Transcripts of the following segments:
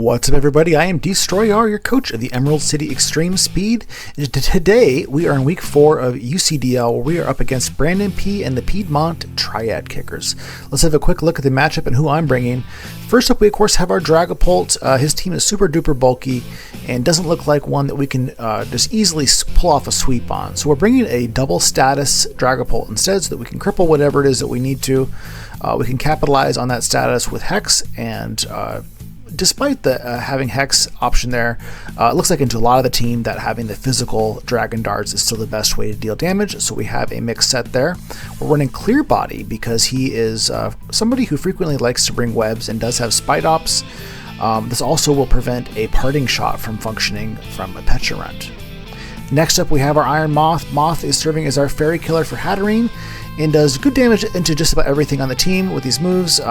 What's up, everybody? I am Destroyer, your coach of the Emerald City Extreme Speed. Today, we are in week 4 of UCDL, where we are up against Brandon P. and the Piedmont Triad Kickers. Let's have a quick look at the matchup and who I'm bringing. First up, we of course have our Dragapult. His team is super duper bulky and doesn't look like one that we can just easily pull off a sweep on. So we're bringing a double status Dragapult instead, so that we can cripple whatever it is that we need to. We can capitalize on that status with Hex, and despite the having Hex option there, it looks like into a lot of the team that having the physical Dragon Darts is still the best way to deal damage, so we have a mixed set there. We're running Clear Body because he is somebody who frequently likes to bring webs and does have Spite Ops. This also will prevent a Parting Shot from functioning from a HATTERENE. Next up, we have our Iron Moth. Moth is serving as our Fairy Killer for HATTERENE and does good damage into just about everything on the team with these moves.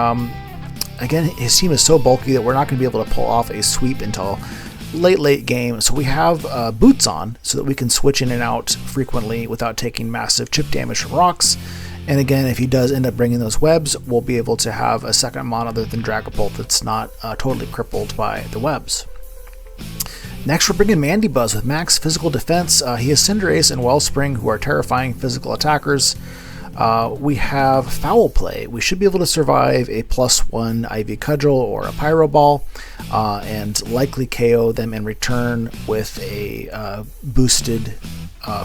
Again, his team is so bulky that we're not going to be able to pull off a sweep until late game. So we have boots on so that we can switch in and out frequently without taking massive chip damage from rocks. And again, if he does end up bringing those webs, we'll be able to have a second mon other than Dragapult that's not totally crippled by the webs. Next, we're bringing Mandibuzz with max physical defense. He has Cinderace and Wellspring, who are terrifying physical attackers. We have Foul Play. We should be able to survive a +1 IV Cudgel or a Pyro Ball, and likely KO them in return with a boosted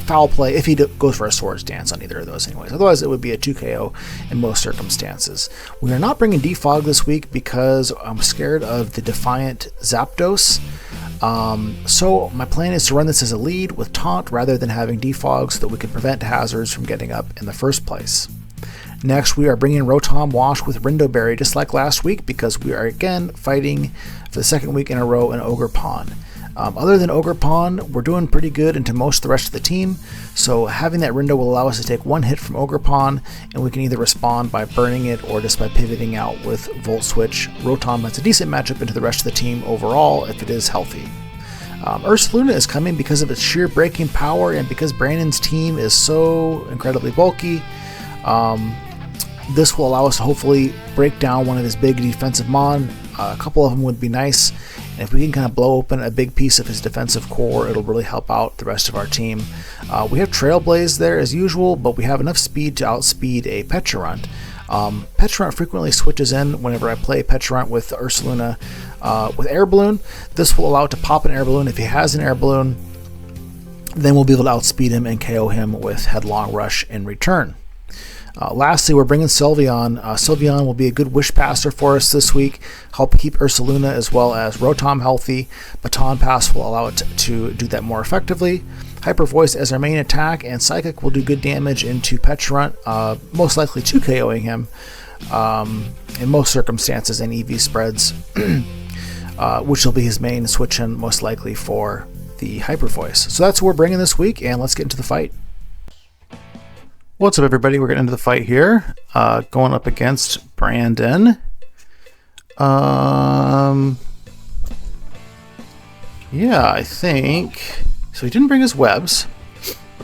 Foul Play if he goes for a Swords Dance on either of those anyways. Otherwise, it would be a 2 KO in most circumstances. We are not bringing Defog this week because I'm scared of the Defiant Zapdos. So my plan is to run this as a lead with Taunt rather than having Defog so that we can prevent hazards from getting up in the first place. Next, we are bringing Rotom Wash with Rindoberry just like last week because we are again fighting for the second week in a row in Ogerpon. Other than Ogerpon, we're doing pretty good into most of the rest of the team, so having that Rindo will allow us to take one hit from Ogerpon, and we can either respond by burning it or just by pivoting out with Volt Switch. Rotom has a decent matchup into the rest of the team overall if it is healthy. Ursaluna is coming because of its sheer breaking power and because Brandon's team is so incredibly bulky. This will allow us to hopefully break down one of his big defensive mon. A couple of them would be nice, and if we can kind of blow open a big piece of his defensive core, it'll really help out the rest of our team. We have Trailblaze there as usual, but we have enough speed to outspeed a HATTERENE. HATTERENE frequently switches in whenever I play HATTERENE with Ursaluna with Air Balloon. This will allow it to pop an Air Balloon. If he has an Air Balloon, then we'll be able to outspeed him and KO him with Headlong Rush in return. Lastly, we're bringing Sylveon. Sylveon will be a good wish passer for us this week, help keep Ursaluna as well as Rotom healthy. Baton Pass will allow it to do that more effectively. Hyper Voice as our main attack, and Psychic will do good damage into HATTERENE, most likely 2 KOing him in most circumstances and EV spreads, which will be his main switch in most likely for the Hyper Voice. So that's what we're bringing this week, and let's get into the fight. What's up, everybody? We're getting into the fight here, going up against Brandon. Yeah, I think so. He didn't bring his webs,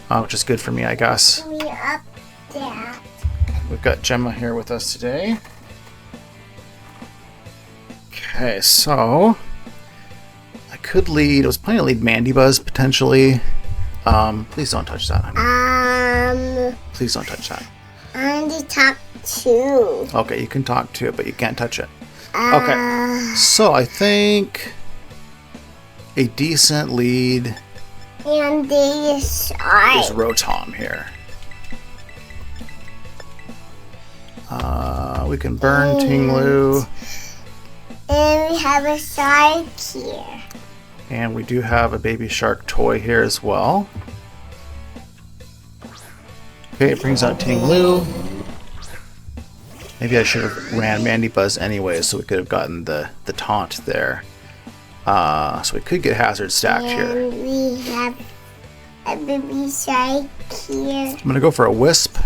which is good for me, I guess. We've got Gemma here with us today. Okay, so I could lead. I was planning to lead Mandibuzz potentially. Please don't touch that, honey. Please don't touch that. I want to talk too. Okay, you can talk to it, but you can't touch it. Okay, so I think a decent lead and is Rotom here. We can burn Tinglu. And we have a shark here. And we do have a baby shark toy here as well. Okay, it brings out Tinglu. Maybe I should have ran Mandibuzz anyway, so we could have gotten the taunt there. So we could get Hazard stacked here. And we have a baby shark here. I'm going to go for a Wisp.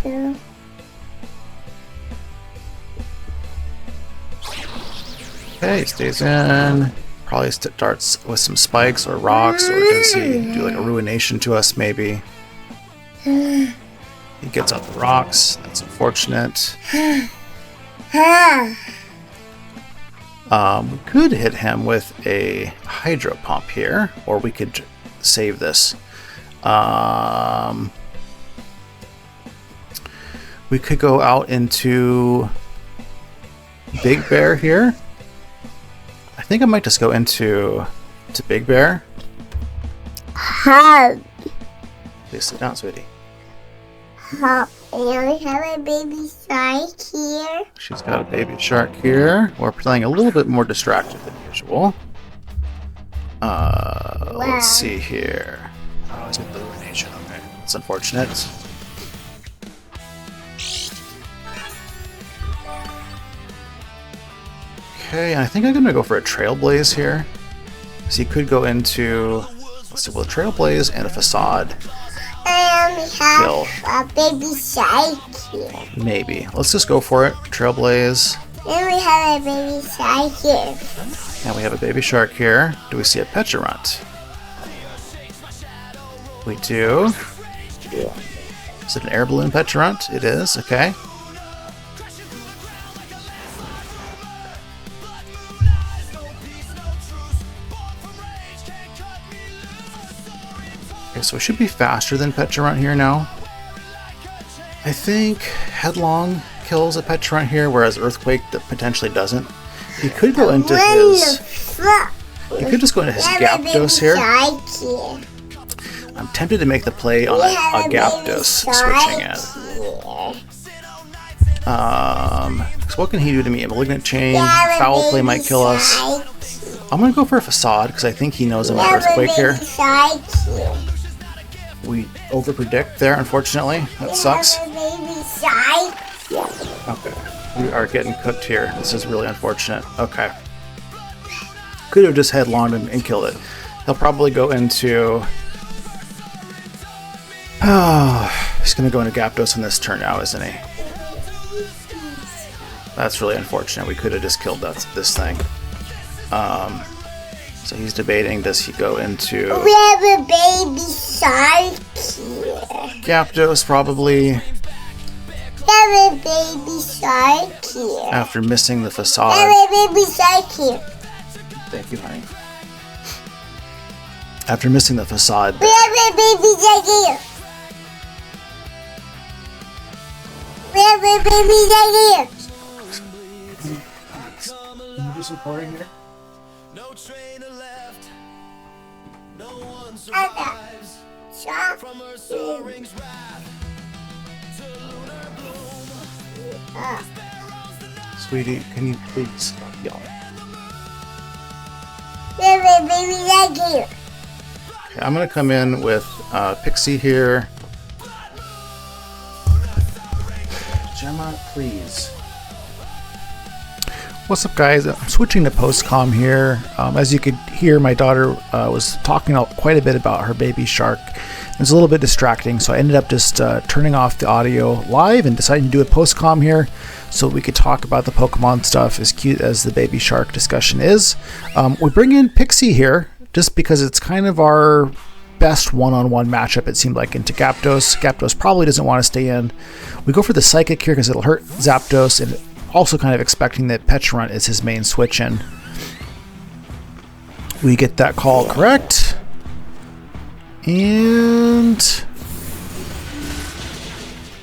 Okay, he stays in. Probably starts with some spikes or rocks, or does he do like a ruination to us maybe? He gets out the rocks. That's unfortunate. We could hit him with a hydro pump here, or we could save this. We could go out into Big Bear here. I think I might just go into Big Bear. Hug. Please sit down, sweetie. And we have a baby shark here. She's got a baby shark here. We're playing a little bit more distracted than usual. Let's see here. Oh, he's got the ruination. Okay, that's unfortunate. Okay, I think I'm gonna go for a Trailblaze here. So you could go into, let's see, well, a Trailblaze and a Facade. And we have a baby shark here. Maybe. Let's just go for it. Trailblaze. And we have a baby shark here. And we have a baby shark here. Do we see a Petulant? We do. Is it an air balloon Petulant? It is. Okay. Okay, so it should be faster than Petulant here now. I think Headlong kills a Petulant here, whereas Earthquake potentially doesn't. He could go into his... He could just go into his Gyapdos here. I'm tempted to make the play on a Gyapdos switching in. So what can he do to me? A Malignant Chain, Foul Play might kill us. I'm going to go for a Facade because I think he knows I'm an Earthquake here. We overpredict there, unfortunately. That sucks. Okay. We are getting cooked here. This is really unfortunate. Okay. Could have just headlonged and killed it. He'll probably go into... Oh, he's going to go into Gyapdos on this turn now, isn't he? That's really unfortunate. We could have just killed this thing. So he's debating, does he go into... We have a baby shark here. Gyapdos, probably. We have a baby shark here. After missing the We Facade. have a baby shark here. Thank you, honey. After missing the Facade. We have a baby shark here. We have a baby shark here. Can you do some pouring here? No trainer left. No one survives survives from her soaring's wrath to lunar bloom. Sweetie, can you please stop yelling? We have a baby shark here. Okay, I'm going to come in with Pixie here. Gemma, please. What's up, guys? I'm switching to post-com here. As you could hear, my daughter was talking quite a bit about her baby shark. It was a little bit distracting, so I ended up just turning off the audio live and deciding to do a post-com here so we could talk about the Pokemon stuff, as cute as the baby shark discussion is. We bring in Pixie here just because it's kind of our best one-on-one matchup, it seemed like, into Gyapdos. Gyapdos probably doesn't want to stay in. We go for the Psychic here because it'll hurt Zapdos, and also kind of expecting that Petulant is his main switch in. We get that call correct. And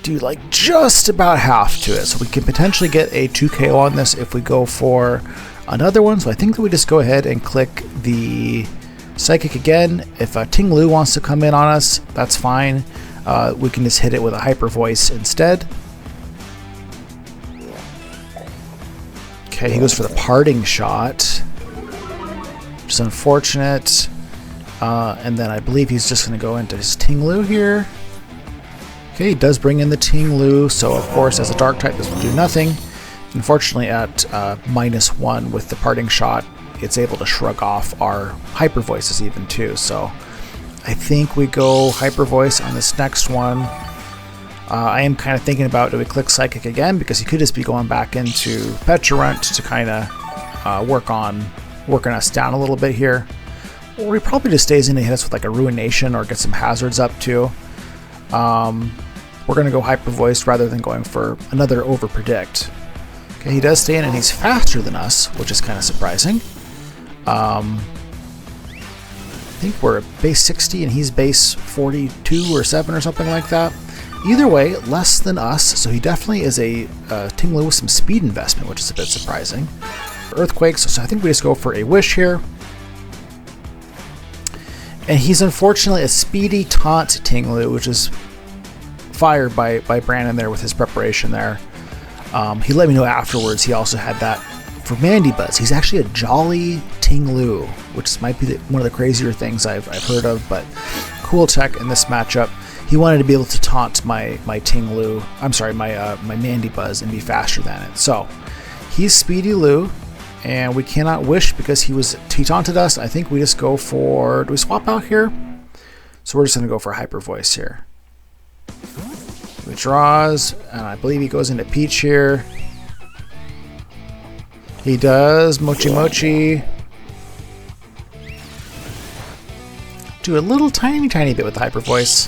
do like just about half to it. So we can potentially get a 2KO on this if we go for another one. So I think that we just go ahead and click the Psychic again. If Ting Lu wants to come in on us, that's fine. We can just hit it with a Hyper Voice instead. Okay, he goes for the Parting Shot, which is unfortunate. And then I believe he's just going to go into his Ting Lu here. Okay, he does bring in the Ting Lu, so of course as a Dark type this will do nothing. Unfortunately at -1 with the Parting Shot, it's able to shrug off our Hyper Voices even too. So I think we go Hyper Voice on this next one. I am kind of thinking about, do we click Psychic again, because he could just be going back into Petulant to kind of working us down a little bit here. Or he probably just stays in and hit us with like a Ruination or get some hazards up too. We're going to go Hyper Voice rather than going for another Overpredict. Okay, he does stay in, and he's faster than us, which is kind of surprising. I think we're at base 60 and he's base 42 or 7 or something like that. Either way, less than us, so he definitely is a Ting Lu with some speed investment, which is a bit surprising. Earthquakes, so I think we just go for a wish here. And he's unfortunately a speedy taunt Ting Lu, which is fired by Brandon there with his preparation there. He let me know afterwards he also had that for Mandy Buzz. He's actually a Jolly Ting Lu, which might be one of the crazier things I've heard of, but cool tech in this matchup. He wanted to be able to taunt my Ting Lu, I'm sorry, my Mandy Buzz and be faster than it. So he's Speedy Lu, and we cannot wish because he taunted us. I think we just go for, do we swap out here? So we're just going to go for Hyper Voice here. He draws, and I believe he goes into Peach here. He does Mochi Mochi. Do a little tiny bit with the Hyper Voice.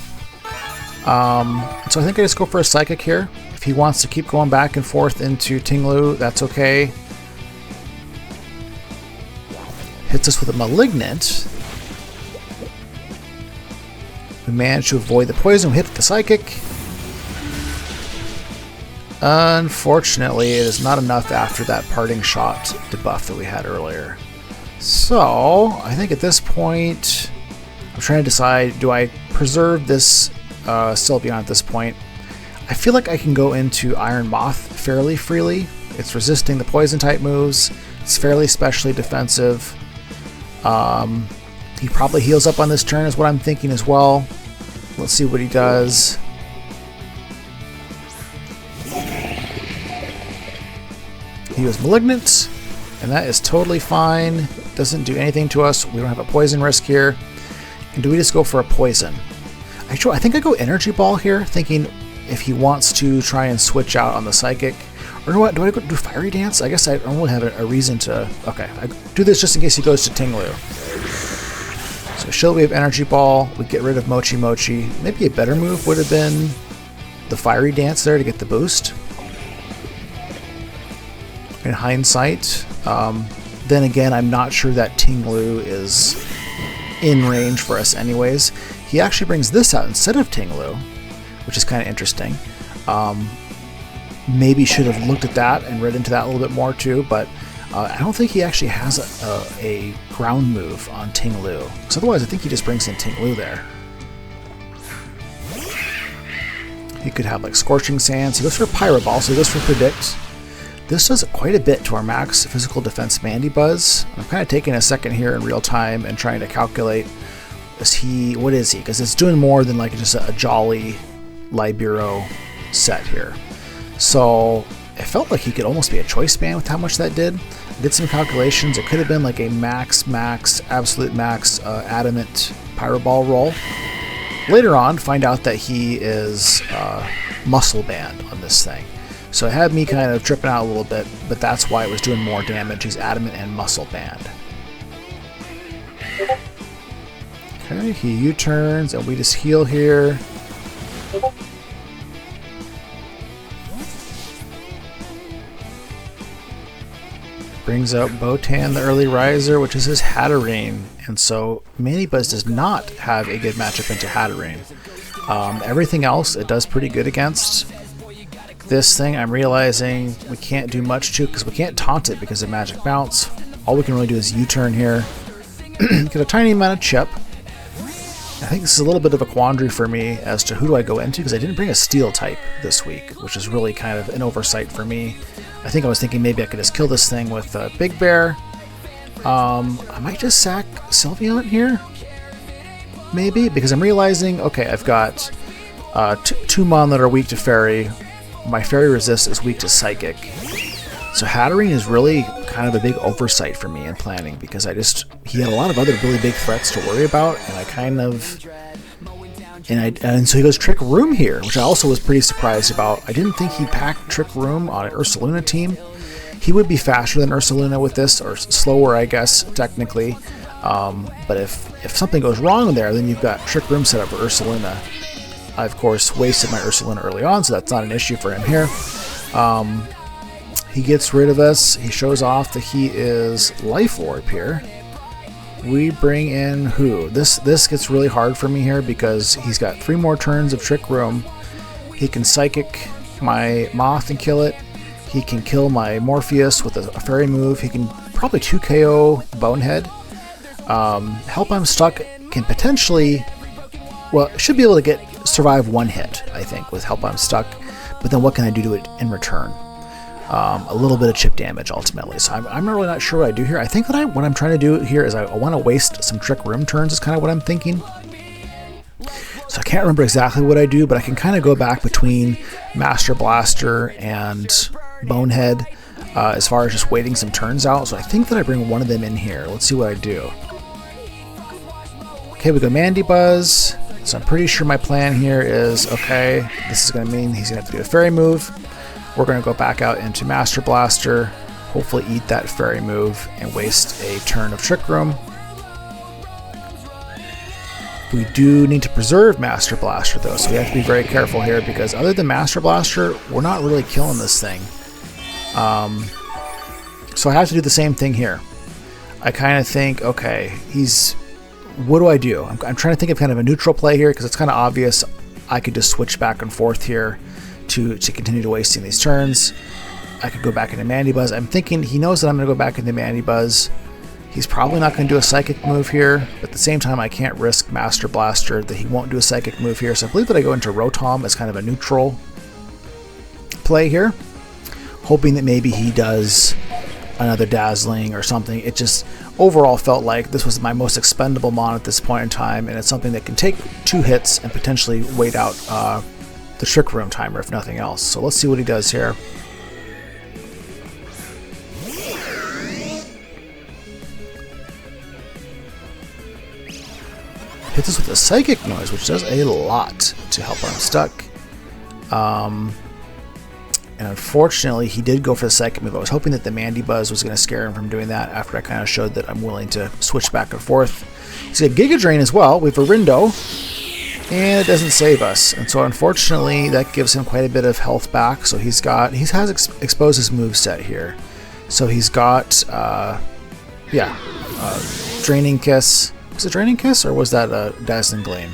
So I think I just go for a Psychic here. If he wants to keep going back and forth into Ting Lu, that's okay. Hits us with a Malignant. We managed to avoid the poison. We hit the Psychic. Unfortunately, it is not enough after that parting shot debuff that we had earlier. So, I think at this point, I'm trying to decide, do I preserve this Sylveon at this point? I feel like I can go into Iron Moth fairly freely. It's resisting the poison type moves. It's fairly specially defensive. He probably heals up on this turn is what I'm thinking as well. Let's see what he does. He was Malignant, and that is totally fine. Doesn't do anything to us. We don't have a poison risk here. And do we just go for a poison? Actually, I think I go Energy Ball here, thinking if he wants to try and switch out on the Psychic. Or do I go do Fiery Dance? I guess I don't really have a reason to... Okay, I do this just in case he goes to Ting Lu. So Shield Wave, Energy Ball, we get rid of Mochi Mochi. Maybe a better move would have been the Fiery Dance there to get the boost. In hindsight, then again, I'm not sure that Ting Lu is in range for us anyways. He actually brings this out instead of Ting Lu, which is kind of interesting. Maybe should have looked at that and read into that a little bit more too, but I don't think he actually has a ground move on Ting Lu. Because otherwise, I think he just brings in Ting Lu there. He could have like Scorching Sands. He goes for Pyro Ball, so he goes for Predict. This does quite a bit to our max physical defense Mandy Buzz. I'm kind of taking a second here in real time and trying to calculate, what is he? Because it's doing more than like just a Jolly Libero set here. So it felt like he could almost be a choice band with how much that did. I did some calculations. It could have been like a absolute max adamant Pyro Ball roll. Later on, find out that he is muscle band on this thing. So it had me kind of tripping out a little bit, but that's why it was doing more damage. He's adamant and muscle band. Okay, he U-turns and we just heal here. Brings out Botan, the early riser, which is his Hatterene. And so Mandy Buzz does not have a good matchup into Hatterene. Everything else it does pretty good against. This thing I'm realizing we can't do much to because we can't taunt it because of Magic Bounce. All we can really do is U-turn here. Get a tiny amount of chip. I think this is a little bit of a quandary for me as to who do I go into because I didn't bring a Steel type this week, which is really kind of an oversight for me. I think I was thinking maybe I could just kill this thing with Big Bear. I might just sack Sylveon here. Maybe, because I'm realizing, okay, I've got two Mon that are weak to Fairy. My Fairy Resist is weak to Psychic. So Hatterene is really kind of a big oversight for me in planning because he had a lot of other really big threats to worry about, and I kind of... And so he goes Trick Room here, which I also was pretty surprised about. I didn't think he'd pack Trick Room on an Ursaluna team. He would be faster than Ursaluna with this, or slower, I guess, technically. But if something goes wrong there, then you've got Trick Room set up for Ursaluna. I, of course, wasted my Ursaluna early on, so that's not an issue for him here. He gets rid of us. He shows off that he is Life Orb here. We bring in who? This gets really hard for me here because he's got 3 more turns of Trick Room. He can Psychic my Moth and kill it. He can kill my Morpheus with a fairy move. He can probably 2 KO Bonehead. Help I'm Stuck can potentially, well, should be able to survive 1 hit, I think, with Help I'm Stuck. But then what can I do to it in return? A little bit of chip damage ultimately. So I'm really not sure what I do here. I think that what I'm trying to do here is I want to waste some Trick Room turns is kind of what I'm thinking. So I can't remember exactly what I do, but I can kind of go back between Master Blaster and Bonehead as far as just waiting some turns out. So I think that I bring one of them in here. Let's see what I do. Okay, we go Mandy Buzz. So I'm pretty sure my plan here is, okay, this is going to mean he's going to have to do a fairy move. We're going to go back out into Master Blaster, hopefully eat that fairy move and waste a turn of Trick Room. We do need to preserve Master Blaster though, so we have to be very careful here because other than Master Blaster, we're not really killing this thing. So I have to do the same thing here. I kind of think, okay, what do I do? I'm trying to think of kind of a neutral play here because it's kind of obvious I could just switch back and forth here to continue to wasting these turns. I could go back into Mandy Buzz. I'm thinking he knows that I'm going to go back into Mandy Buzz. He's probably not going to do a Psychic move here, but at the same time I can't risk Master Blaster that he won't do a Psychic move here, so I believe that I go into Rotom as kind of a neutral play here, hoping that maybe he does another Dazzling or something. It just overall felt like this was my most expendable mon at this point in time, and it's something that can take 2 hits and potentially wait out the Trick Room timer if nothing else. So let's see what he does here. Hit this with a Psychic Noise, which does a lot to help I'm Stuck. And unfortunately, he did go for the Psychic move. I was hoping that the Mandy Buzz was going to scare him from doing that after I kind of showed that I'm willing to switch back and forth. He's got Giga Drain as well. We have a Rindo, and it doesn't save us. And so unfortunately, that gives him quite a bit of health back. So he has exposed his moveset here. So he's got, Draining Kiss. Was it Draining Kiss or was that a Dazzling Gleam?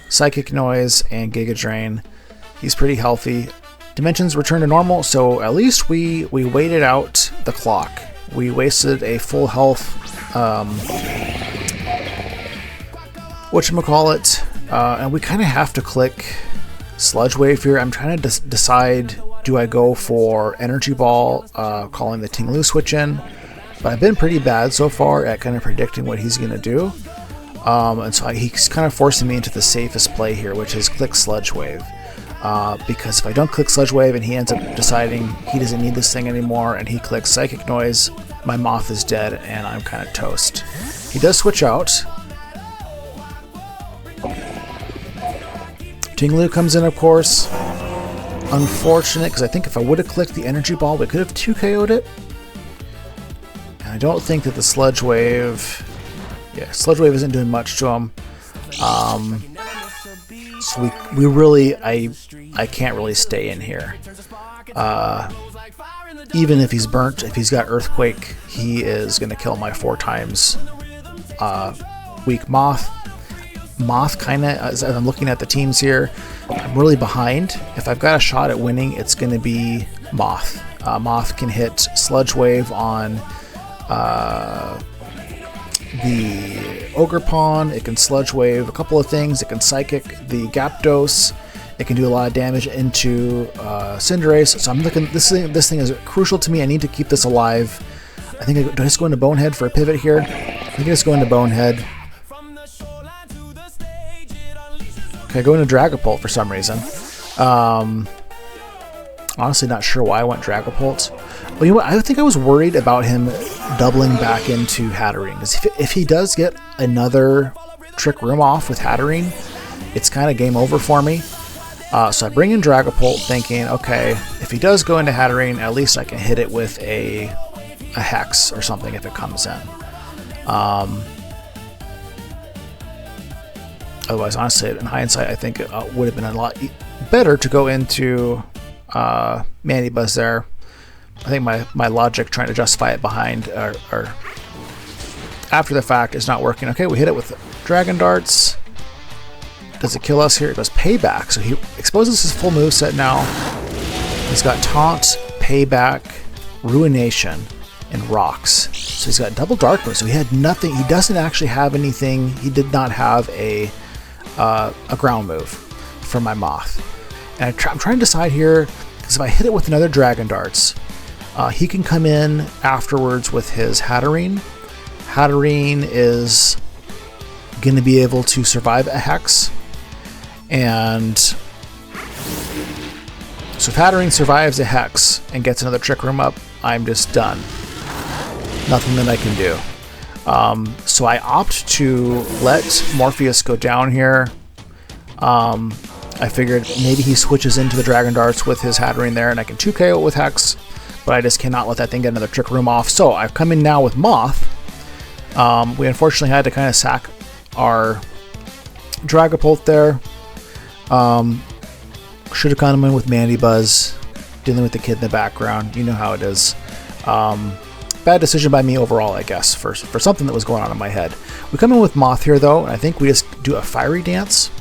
Psychic Noise and Giga Drain. He's pretty healthy. Dimensions return to normal, so at least we waited out the clock. We wasted a full health, whatchamacallit, and we kind of have to click Sludge Wave here. I'm trying to decide, do I go for Energy Ball, calling the Ting-Lu switch in? But I've been pretty bad so far at kind of predicting what he's going to do. And so he's kind of forcing me into the safest play here, which is click Sludge Wave. Because if I don't click Sludge Wave and he ends up deciding he doesn't need this thing anymore and he clicks Psychic Noise, my Moth is dead and I'm kind of toast. He does switch out. Ting-Lu comes in, of course. Unfortunate, because I think if I would have clicked the Energy Ball, we could have 2 KO'd it. I don't think that the Sludge Wave... Sludge Wave isn't doing much to him. So we really... I can't really stay in here. Even if he's burnt, if he's got Earthquake, he is going to kill my 4 times weak Moth. Moth kind of, as I'm looking at the teams here, I'm really behind. If I've got a shot at winning, it's going to be Moth. Moth can hit Sludge Wave on... the Ogre Pawn. It can Sludge Wave a couple of things. It can Psychic the Gyarados. It can do a lot of damage into Cinderace. So I'm looking. This thing is crucial to me. I need to keep this alive. I think do I just go into Bonehead for a pivot here? I think I just go into Bonehead. Okay, go into Dragapult for some reason. Honestly, not sure why I went Dragapult. Well, you know what? I think I was worried about him doubling back into Hatterene. Because if he does get another Trick Room off with Hatterene, it's kind of game over for me. So I bring in Dragapult thinking, okay, if he does go into Hatterene, at least I can hit it with a Hex or something if it comes in. Otherwise, honestly, in hindsight, I think it would have been a lot better to go into Mandy Buzz there. I think my logic trying to justify it behind or after the fact is not working. Okay, we hit it with dragon darts. Does it kill us here? It goes payback. So he exposes his full moveset now. He's got taunt, payback, ruination, and rocks. So he's got double dark move. So he had nothing. He doesn't actually have anything. He did not have a ground move for my moth. And I'm trying to decide here, because if I hit it with another dragon darts, he can come in afterwards with his Hatterene. Hatterene is going to be able to survive a hex. And so if Hatterene survives a hex and gets another trick room up, I'm just done. Nothing that I can do. So I opt to let Morpheus go down here. I figured maybe he switches into the Dragon Darts with his Hatterene there and I can 2KO it with Hex, but I just cannot let that thing get another trick room off. So I've come in now with Moth. We unfortunately had to kind of sack our Dragapult there. Should have come in with Mandibuzz, dealing with the kid in the background. You know how it is. Bad decision by me overall, I guess, for something that was going on in my head. We come in with Moth here, though, and I think we just do a Fiery Dance,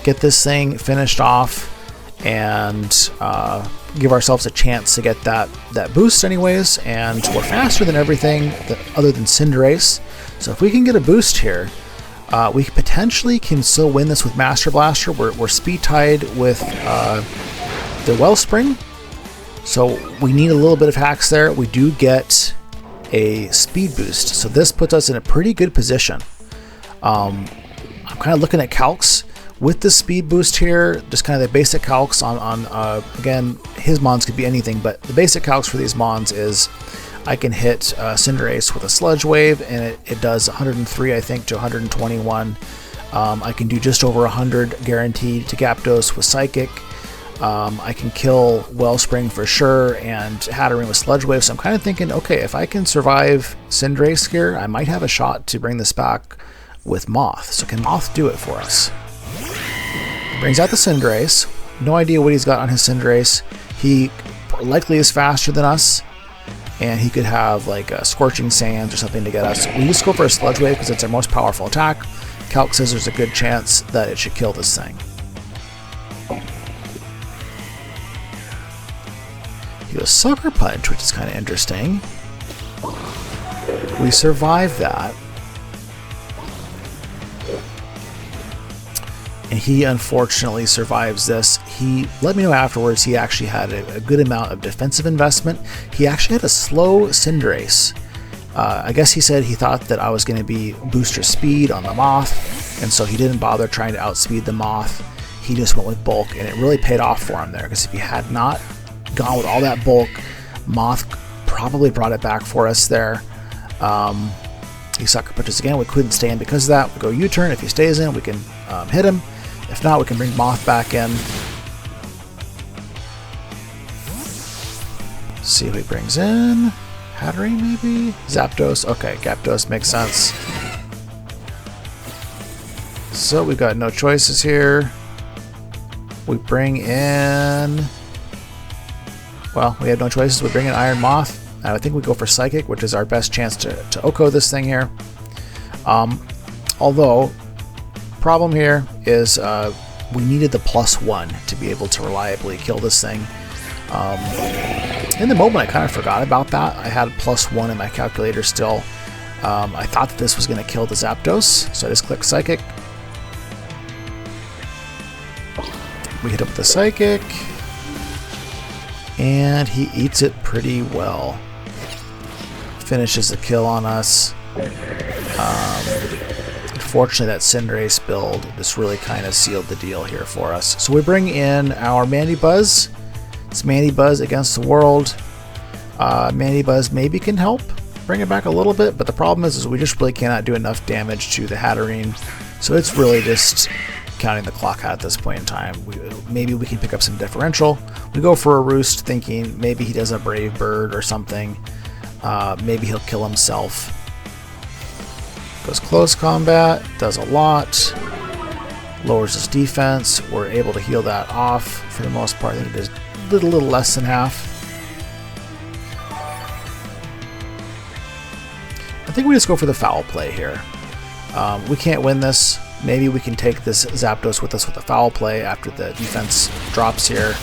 get this thing finished off, and give ourselves a chance to get that boost anyways, and we're faster than everything other than Cinderace. So if we can get a boost here, we potentially can still win this with Master Blaster. We're speed tied with the Wellspring, so we need a little bit of hacks there. We do get a speed boost, so this puts us in a pretty good position. I'm kind of looking at calcs with the speed boost here, just kind of the basic calcs on again, his mons could be anything, but the basic calcs for these mons is I can hit Cinderace with a Sludge Wave, and it does 103, I think, to 121. I can do just over 100 guaranteed to Gyarados with Psychic. I can kill Wellspring for sure, and Hatterene with Sludge Wave. So I'm kind of thinking, okay, if I can survive Cinderace here, I might have a shot to bring this back with Moth. So can Moth do it for us? Brings out the Cinderace. No idea what he's got on his Cinderace. He likely is faster than us, and he could have like a Scorching Sands or something to get us. We just go for a Sludge Wave because it's our most powerful attack. Calc says there's a good chance that it should kill this thing. He goes Sucker Punch, which is kind of interesting. We survive that. And he unfortunately survives this. He let me know afterwards he actually had a good amount of defensive investment. He actually had a slow Cinderace. I guess he said he thought that I was going to be booster speed on the Moth, and so he didn't bother trying to outspeed the Moth. He just went with bulk, and it really paid off for him there, because if he had not gone with all that bulk, Moth probably brought it back for us there. He Sucker Punches again. We couldn't stay in because of that. We go U-turn. If he stays in, we can hit him. If not, we can bring Moth back in. See who he brings in. Hatterene, maybe? Zapdos. Okay, Gyarados makes sense. So we've got no choices here. We bring in... Well, we have no choices. We bring in Iron Moth. And I think we go for Psychic, which is our best chance to Oko this thing here. Although... problem here is we needed the +1 to be able to reliably kill this thing. In the moment, I kind of forgot about that. I had +1 in my calculator still. I thought that this was going to kill the Zapdos, so I just click Psychic. We hit up with the Psychic, and he eats it pretty well. Finishes the kill on us. Unfortunately, that Cinderace build just really kind of sealed the deal here for us. So we bring in our Mandibuzz. It's Mandibuzz against the world. Mandibuzz maybe can help bring it back a little bit, but the problem is we just really cannot do enough damage to the Hatterene. So it's really just counting the clock at this point in time. Maybe we can pick up some differential. We go for a Roost thinking maybe he does a Brave Bird or something. Maybe he'll kill himself. Goes close combat, does a lot, lowers his defense. We're able to heal that off for the most part. I think it does a little less than half. I think we just go for the foul play here. We can't win this. Maybe we can take this Zapdos with us with a foul play after the defense drops here.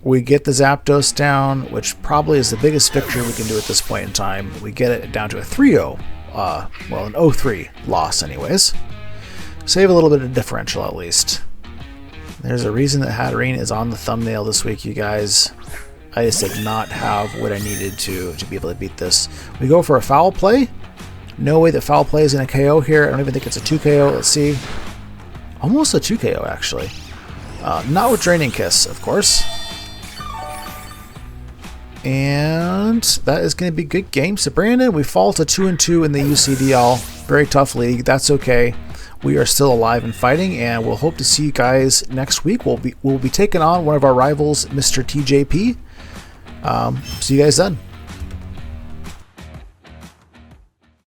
We get the Zapdos down, which probably is the biggest victory we can do at this point in time. We get it down to a 3-0, well, an 0-3 loss anyways. Save a little bit of differential at least. There's a reason that HATTERENE is on the thumbnail this week, you guys. I just did not have what I needed to be able to beat this. We go for a foul play. No way that foul play is going to KO here. I don't even think it's a 2KO. Let's see. Almost a 2KO, actually. Not with Draining Kiss, of course. And that is going to be good game. So Brandon, we fall to 2-2 in the UCDL. Very tough league. That's okay. We are still alive and fighting, and we'll hope to see you guys next week. We'll be taking on one of our rivals, Mr. TJP. See you guys then.